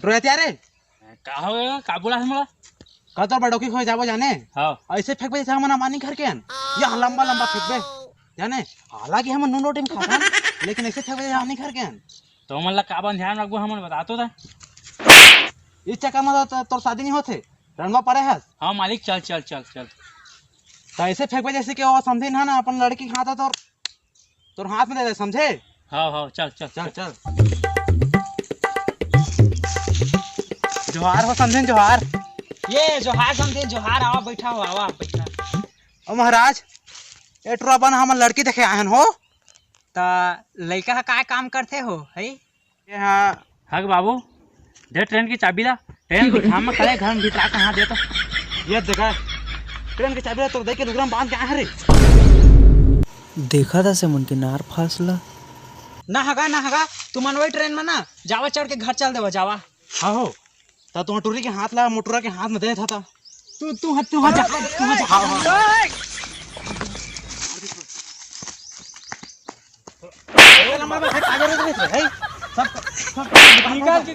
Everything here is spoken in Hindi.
टुरा त्यारे का हो का बोला है मला का तो बड़ोकी खो जाबो जाने हां ऐसे फेंक बे हम ना मानी घर के या लंबा लंबा फेंक बे जाने हालांकि हम नून रोटी में खाता लेकिन ऐसे फेंक बे हम नहीं घर के तो मला का बन ध्यान रखबो हमन बता तो था इस चक्कर में तोर शादी नहीं होते रणवा पड़े है। हां मालिक चल चल चल चल तो ऐसे फेंक बे जैसे कि वो समझे ना ना अपन लड़की खाता तो तोर हाथ में दे दे समझे। हां हां चल चल चल चल जोहार हो समझे जोहार। ये जोहार समझे जोहार आवा बैठा हो आवा बैठा। ओ महाराज एटरा बन हम लड़की देखे आहन हो ता लड़का का काम करते हो है ये हां हक बाबू दे ट्रेन की चाबी ला ट्रेन को थाम में खड़े घर में भितरा कहां दे तो ये देखा ट्रेन के चाबी तो देख के लुगरा बांध के आए रे देखा था से मन के नार फासला ना हगा तुमन वही ट्रेन में ना जावा चढ़ के घर चल देवा जावा। हां हो ता तू टूरी के हाथ ला मोटरा के हाथ में दे था तू जा नंबर में कागज रख है सब निकाल के